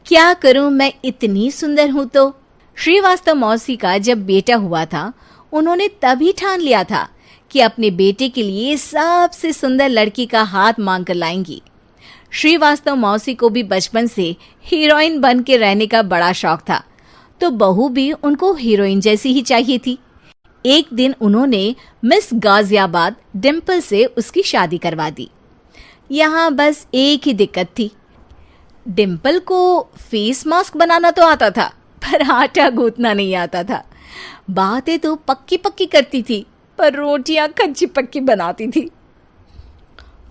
क्या करूं, मैं इतनी सुंदर हूं तो। श्रीवास्तव मौसी का जब बेटा हुआ था, उन्होंने तभी ठान लिया था कि अपने बेटे के लिए सबसे सुंदर लड़की का हाथ मांग कर लाएंगी। श्रीवास्तव मौसी को भी बचपन से हीरोइन बन के रहने का बड़ा शौक था, तो बहू भी उनको हीरोइन जैसी ही चाहिए थी। एक दिन उन्होंने मिस गाजियाबाद डिम्पल से उसकी शादी करवा दी। यहाँ बस एक ही दिक्कत थी, डिम्पल को फेस मास्क बनाना तो आता था, पर आटा गूंथना नहीं आता था। बातें तो पक्की पक्की करती थी, पर रोटियां कच्ची पक्की बनाती थी।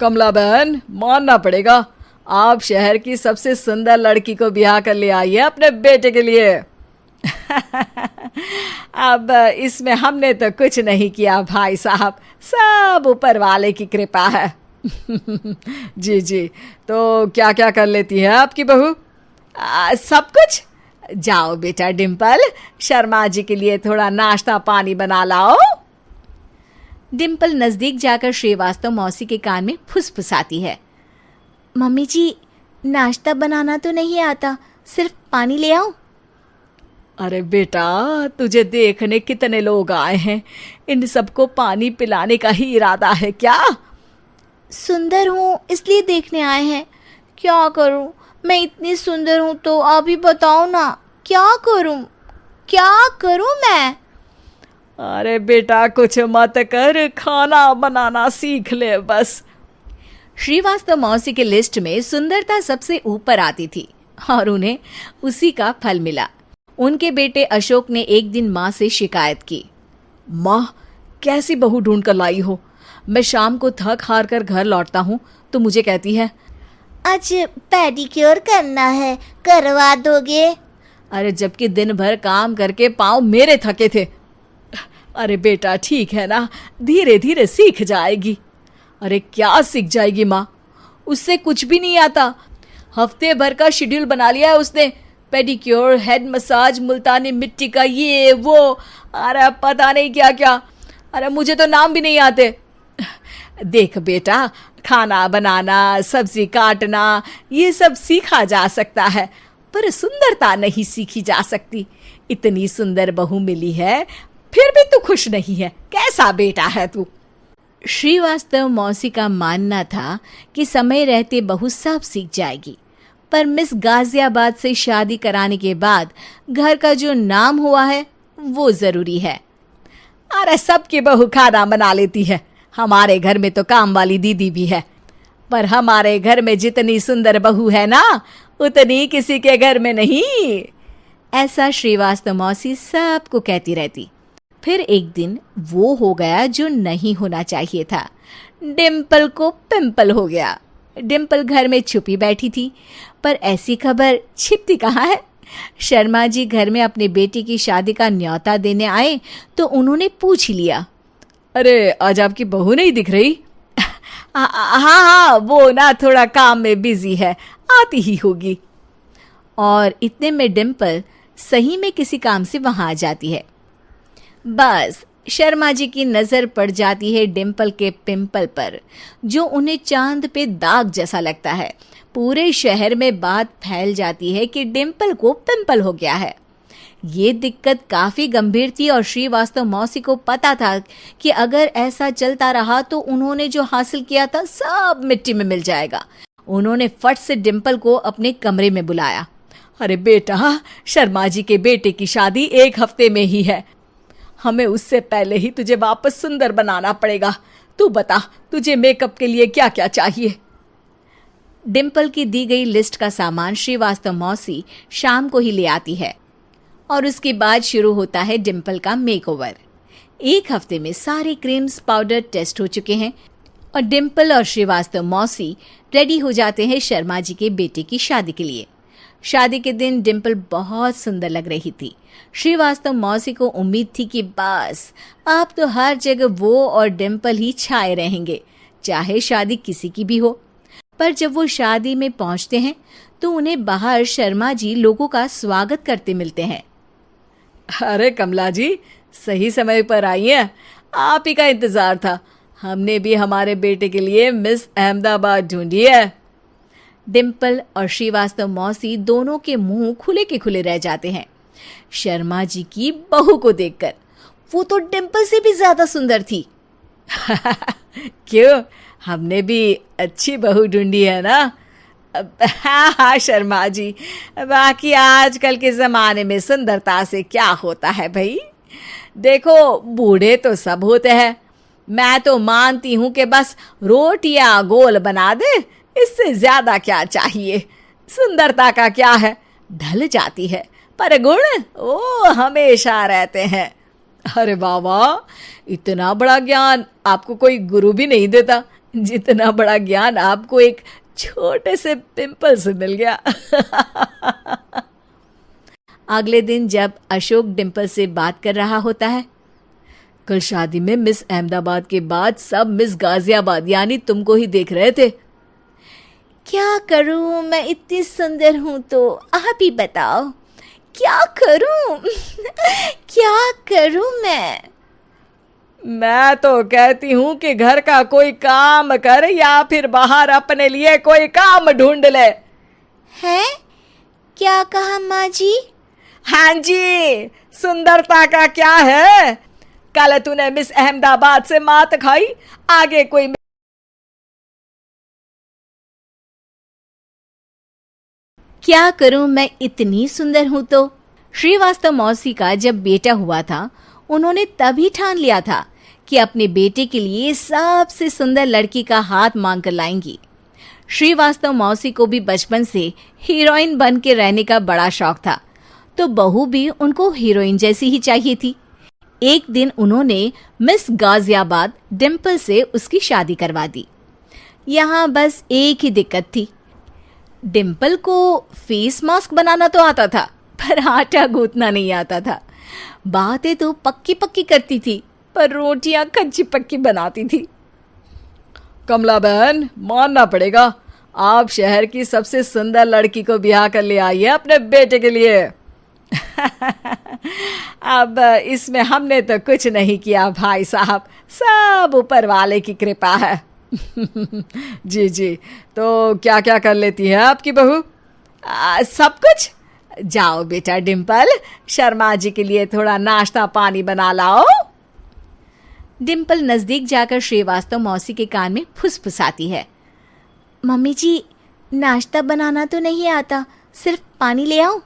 कमला बहन, मानना पड़ेगा, आप शहर की सबसे सुंदर लड़की को ब्याह कर ले आई है अपने बेटे के लिए। अब इसमें हमने तो कुछ नहीं किया भाई साहब, सब ऊपर वाले की कृपा है। जी जी, तो क्या क्या कर लेती है आपकी बहू? सब कुछ। जाओ बेटा डिम्पल, शर्मा जी के लिए थोड़ा नाश्ता पानी बना लाओ। डिम्पल नजदीक जाकर श्रीवास्तव मौसी के कान में फुसफुसाती है। मम्मी जी, नाश्ता बनाना तो नहीं आता, सिर्फ पानी ले आओ। अरे बेटा, तुझे देखने कितने लोग आए हैं, इन सबको पानी पिलाने का ही इरादा है क्या? सुंदर हूँ इसलिए देखने आए हैं। क्या करूँ, मैं इतनी सुंदर हूँ तो आप ही बताओ ना, क्या करूँ मैं? अरे बेटा, कुछ मत कर, खाना बनाना सीख ले बस। श्रीवास्तव मौसी के लिस्ट में सुंदरता सबसे ऊपर आती थी और उन्हें उसी का फल मिला। उनके बेटे अशोक ने एक दिन माँ से शिकायत की। माँ, कैसी बहू ढूंढ कर लाई हो? मैं शाम को थक हार कर घर लौटता हूँ तो मुझे कहती है, आज पेडिक्योर करना है, करवा दोगे? अरे जबकि दिन भर काम करके पाँव मेरे थके थे। अरे बेटा, ठीक है ना, धीरे धीरे सीख जाएगी। अरे क्या सीख जाएगी माँ, उससे कुछ भी नहीं आता। हफ्ते भर का शेड्यूल बना लिया है उसने, पेडिक्योर, हेड मसाज, मुल्तानी मिट्टी का ये वो, अरे पता नहीं क्या क्या। अरे मुझे तो नाम भी नहीं आते। देख बेटा, खाना बनाना, सब्जी काटना, ये सब सीखा जा सकता है, पर सुंदरता नहीं सीखी जा सकती। इतनी सुंदर बहू मिली है, फिर भी तू खुश नहीं है, कैसा बेटा है तू? श्रीवास्तव मौसी का मानना था कि समय रहते बहू सब सीख जाएगी, पर मिस गाजियाबाद से शादी कराने के बाद घर का जो नाम हुआ है वो जरूरी है। अरे सबकी बहू खाना बना लेती है, हमारे घर में तो काम वाली दीदी भी है, पर हमारे घर में जितनी सुंदर बहू है ना, उतनी किसी के घर में नहीं। ऐसा श्रीवास्तव मौसी सबको कहती रहती। फिर एक दिन वो हो गया जो नहीं होना चाहिए था, डिम्पल को पिंपल हो गया। डिम्पल घर में छुपी बैठी थी, पर ऐसी खबर छिपती कहाँ है। शर्मा जी घर में अपने बेटी की शादी का न्योता देने आए तो उन्होंने पूछ लिया, अरे आज आपकी बहू नहीं दिख रही? हाँ, वो ना थोड़ा काम में बिजी है, आती ही होगी। और इतने में डिम्पल सही में किसी काम से वहां आ जाती है। बस शर्मा जी की नजर पड़ जाती है डिम्पल के पिंपल पर, जो उन्हें चांद पे दाग जैसा लगता है। पूरे शहर में बात फैल जाती है कि डिम्पल को पिंपल हो गया है। ये दिक्कत काफी गंभीर थी और श्रीवास्तव मौसी को पता था कि अगर ऐसा चलता रहा तो उन्होंने जो हासिल किया था सब मिट्टी में मिल जाएगा। उन्होंने फट से डिम्पल को अपने कमरे में बुलाया। अरे बेटा, शर्मा जी के बेटे की शादी 1 हफ्ते में ही है, हमें उससे पहले ही तुझे वापस सुंदर बनाना पड़ेगा। तू बता, तुझे मेकअप के लिए क्या क्या चाहिए? डिम्पल की दी गई लिस्ट का सामान श्रीवास्तव मौसी शाम को ही ले आती है और उसके बाद शुरू होता है डिम्पल का मेकओवर। 1 हफ्ते में सारे क्रीम्स पाउडर टेस्ट हो चुके हैं और डिम्पल और श्रीवास्तव मौसी रेडी हो जाते हैं शर्मा जी के बेटे की शादी के लिए। शादी के दिन डिम्पल बहुत सुंदर लग रही थी। श्रीवास्तव मौसी को उम्मीद थी कि बस अब तो हर जगह वो और डिम्पल ही छाए रहेंगे, चाहे शादी किसी की भी हो। पर जब वो शादी में पहुंचते हैं तो उन्हें बाहर शर्मा जी लोगों का स्वागत करते मिलते हैं। अरे कमला जी, सही समय पर आई हैं, आप ही का इंतजार था। हमने भी हमारे बेटे के लिए मिस अहमदाबाद ढूंढी है। डिम्पल और श्रीवास्तव मौसी दोनों के मुंह खुले के खुले रह जाते हैं शर्मा जी की बहू को देखकर। वो तो डिम्पल से भी ज्यादा सुंदर थी। क्यों, हमने भी अच्छी बहू ढूंढी है ना? हाँ हाँ शर्मा जी, बाकी आजकल के ज़माने में सुंदरता से क्या होता है भाई। देखो, बूढ़े तो सब होते हैं। मैं तो मानती हूँ कि बस रोटियां गोल बना दे, इससे ज्यादा क्या चाहिए। सुंदरता का क्या है, ढल जाती है, पर गुण वो हमेशा रहते हैं। अरे बाबा, इतना बड़ा ज्ञान आपको कोई गुरु भी नहीं देता जितना बड़ा ज्ञान आपको एक छोटे से पिंपल से मिल गया। अगले दिन जब अशोक डिम्पल से बात कर रहा होता है, कल शादी में मिस अहमदाबाद के बाद सब मिस गाजियाबाद यानी तुमको ही देख रहे थे। क्या करूं, मैं इतनी सुंदर हूं तो आप ही बताओ क्या करूं। क्या करूं मैं तो कहती हूं कि घर का कोई काम कर या फिर बाहर अपने लिए कोई काम ढूंढ ले। है? क्या कहा माँ जी? हाँ जी, सुंदरता का क्या है। कल तूने मिस अहमदाबाद से मात खाई, आगे कोई क्या करूं, मैं इतनी सुंदर हूं तो। श्रीवास्तव मौसी का जब बेटा हुआ था, उन्होंने तभी ठान लिया था कि अपने बेटे के लिए सबसे सुंदर लड़की का हाथ मांग कर लाएंगी। श्रीवास्तव मौसी को भी बचपन से हीरोइन बन के रहने का बड़ा शौक था, तो बहू भी उनको हीरोइन जैसी ही चाहिए थी। एक दिन उन्होंने मिस गाजियाबाद डिम्पल से उसकी शादी करवा दी। यहाँ बस एक ही दिक्कत थी, डिम्पल को फेस मास्क बनाना तो आता था, पर आटा गूंथना नहीं आता था। बातें तो पक्की पक्की करती थी, पर रोटियां कच्ची पक्की बनाती थी। कमला बहन, मानना पड़ेगा, आप शहर की सबसे सुंदर लड़की को ब्याह कर ले आई है अपने बेटे के लिए। अब इसमें हमने तो कुछ नहीं किया भाई साहब, सब ऊपर वाले की कृपा है। जी जी, तो क्या क्या कर लेती है आपकी बहू? सब कुछ। जाओ बेटा डिम्पल, शर्मा जी के लिए थोड़ा नाश्ता पानी बना लाओ। डिम्पल नजदीक जाकर श्रीवास्तव मौसी के कान में फुसफुसाती है। मम्मी जी, नाश्ता बनाना तो नहीं आता, सिर्फ पानी ले आओ।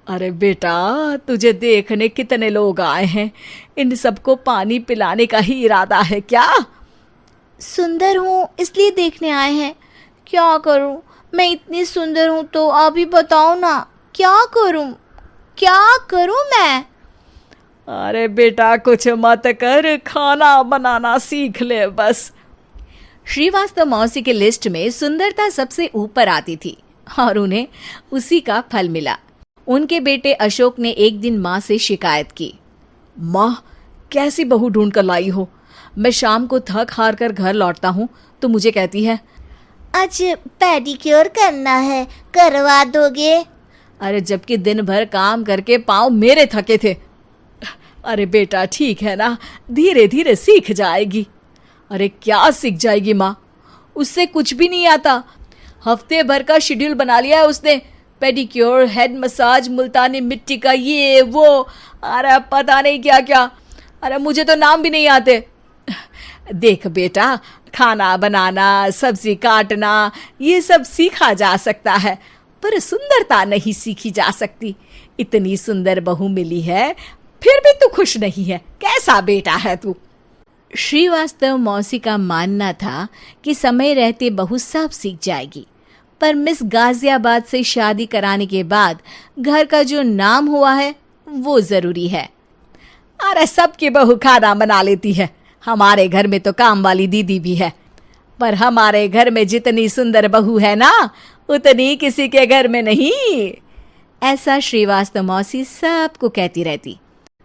अरे बेटा, तुझे देखने कितने लोग आए हैं, इन सबको पानी पिलाने का ही इरादा है क्या? सुंदर हूँ इसलिए देखने आए हैं। क्या करूँ, मैं इतनी सुंदर हूँ तो आप ही बताओ ना, क्या करूँ, क्या करूँ मैं? अरे बेटा, कुछ मत कर, खाना बनाना सीख ले बस। श्रीवास्तव मौसी के लिस्ट में सुंदरता सबसे ऊपर आती थी और उन्हें उसी का फल मिला। उनके बेटे अशोक ने एक दिन माँ से शिकायत की। माँ, कैसी बहू ढूंढ कर लाई हो? मैं शाम को थक हार कर घर लौटता हूँ तो मुझे कहती है, आज पेडिक्योर करना है, करवा दोगे? अरे जबकि दिन भर काम करके पाँव मेरे थके थे। अरे बेटा, ठीक है ना, धीरे धीरे सीख जाएगी। अरे क्या सीख जाएगी माँ, उससे कुछ भी नहीं आता। हफ्ते भर का शेड्यूल बना लिया है उसने, पेडिक्योर, हेड मसाज, मुल्तानी मिट्टी का ये वो, अरे पता नहीं क्या क्या। अरे मुझे तो नाम भी नहीं आते। देख बेटा, खाना बनाना, सब्जी काटना, ये सब सीखा जा सकता है, पर सुंदरता नहीं सीखी जा सकती। इतनी सुंदर बहू मिली है, फिर भी तू खुश नहीं है, कैसा बेटा है तू? श्रीवास्तव मौसी का मानना था कि समय रहते बहू सब सीख जाएगी, पर मिस गाजियाबाद से शादी कराने के बाद घर का जो नाम हुआ है वो जरूरी है। अरे सबकी बहू खाना बना लेती है, हमारे घर में तो काम वाली दीदी भी है, पर हमारे घर में जितनी सुंदर बहू है ना, उतनी किसी के घर में नहीं। ऐसा श्रीवास्तव मौसी सबको कहती रहती।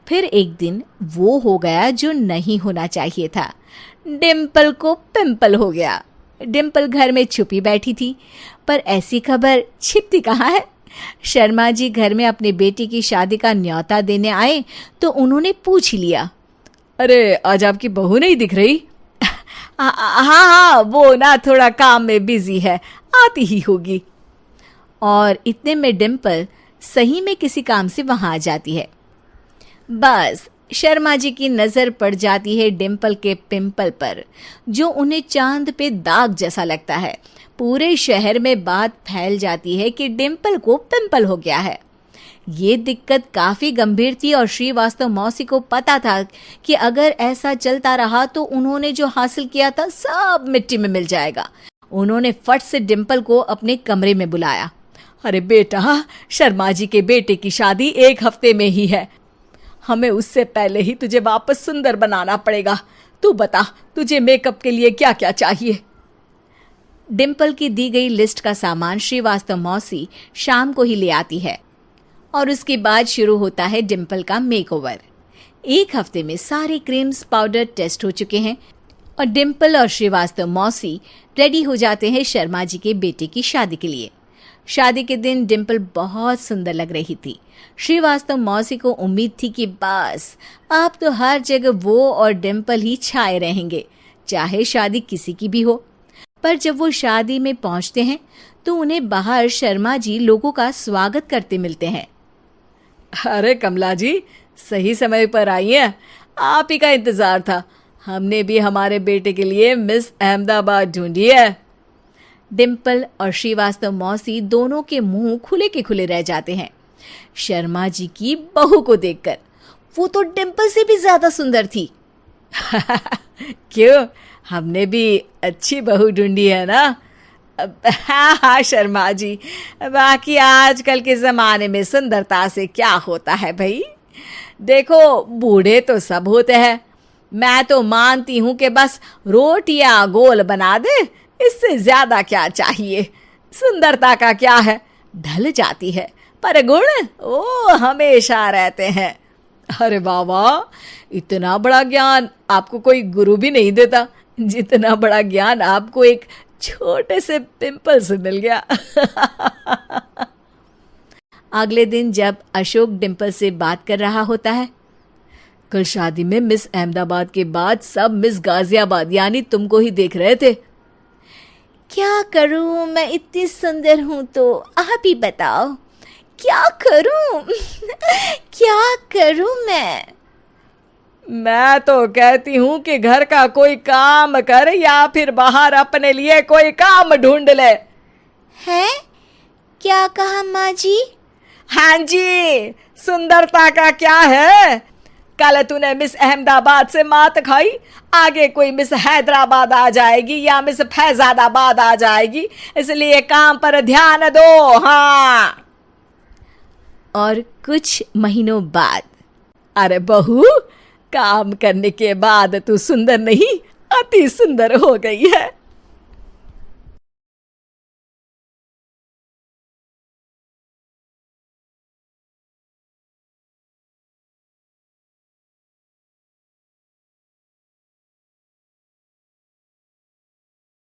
फिर एक दिन वो हो गया जो नहीं होना चाहिए था, डिम्पल को पिंपल हो गया। डिम्पल घर में छुपी बैठी थी, पर ऐसी खबर छिपती कहाँ है। शर्मा जी घर में अपने बेटी की शादी का न्योता देने आए तो उन्होंने पूछ लिया, अरे आज आपकी बहू नहीं दिख रही? हाँ हाँ, वो ना थोड़ा काम में बिजी है, आती ही होगी। और इतने में डिम्पल सही में किसी काम से वहां आ जाती है। बस शर्मा जी की नजर पड़ जाती है डिम्पल के पिंपल पर, जो उन्हें चांद पे दाग जैसा लगता है। पूरे शहर में बात फैल जाती है कि डिम्पल को पिंपल हो गया है। ये दिक्कत काफी गंभीर थी और श्रीवास्तव मौसी को पता था कि अगर ऐसा चलता रहा तो उन्होंने जो हासिल किया था सब मिट्टी में मिल जाएगा। उन्होंने फट से डिम्पल को अपने कमरे में बुलाया। अरे बेटा, शर्मा जी के बेटे की शादी 1 हफ्ते में ही है। हमें उससे पहले ही तुझे वापस सुंदर बनाना पड़ेगा। तू बता, तुझे मेकअप के लिए क्या क्या चाहिए? डिम्पल की दी गई लिस्ट का सामान श्रीवास्तव मौसी शाम को ही ले आती है और उसके बाद शुरू होता है डिम्पल का मेकओवर। 1 हफ्ते में सारे क्रीम्स पाउडर टेस्ट हो चुके हैं और डिम्पल और श्रीवास्तव मौसी रेडी हो जाते हैं शर्मा जी के बेटे की शादी के लिए। शादी के दिन डिम्पल बहुत सुंदर लग रही थी। श्रीवास्तव मौसी को उम्मीद थी कि बस अब तो हर जगह वो और डिम्पल ही छाए रहेंगे, चाहे शादी किसी की भी हो। पर जब वो शादी में पहुंचते हैं तो उन्हें बाहर शर्मा जी लोगों का स्वागत करते मिलते हैं। अरे कमला जी, सही समय पर आई हैं। आप ही का इंतजार था। हमने भी हमारे बेटे के लिए मिस अहमदाबाद ढूंढी है। डिम्पल और श्रीवास्तव मौसी दोनों के मुंह खुले के खुले रह जाते हैं शर्मा जी की बहू को देखकर। वो तो डिम्पल से भी ज्यादा सुंदर थी। क्यों, हमने भी अच्छी बहू ढूंढी है ना? हाँ हाँ शर्मा जी, बाकी आजकल के ज़माने में सुंदरता से क्या होता है भाई। देखो, बूढ़े तो सब होते हैं। मैं तो मानती हूँ कि बस रोटियां गोल बना दे, इससे ज्यादा क्या चाहिए। सुंदरता का क्या है, ढल जाती है, पर गुण वो हमेशा रहते हैं। अरे बाबा, इतना बड़ा ज्ञान आपको कोई गुरु भी नहीं देता जितना बड़ा ज्ञान आपको एक छोटे से पिंपल से मिल गया। अगले दिन जब अशोक डिम्पल से बात कर रहा होता है, कल शादी में मिस अहमदाबाद के बाद सब मिस गाजियाबाद यानी तुमको ही देख रहे थे। क्या करूं, मैं इतनी सुंदर हूं तो आप ही बताओ क्या करूं? क्या करूं मैं तो कहती हूँ कि घर का कोई काम कर या फिर बाहर अपने लिए कोई काम ढूंढ ले। है? क्या कहा माँ जी? हाँ जी, सुंदरता का क्या है? कल तूने मिस अहमदाबाद से मात खाई, आगे कोई मिस हैदराबाद आ जाएगी या मिस फैजादाबाद आ जाएगी, इसलिए काम पर ध्यान दो। हाँ। और कुछ महीनों बाद, अरे बहू, काम करने के बाद तू सुंदर नहीं, अति सुंदर हो गई है।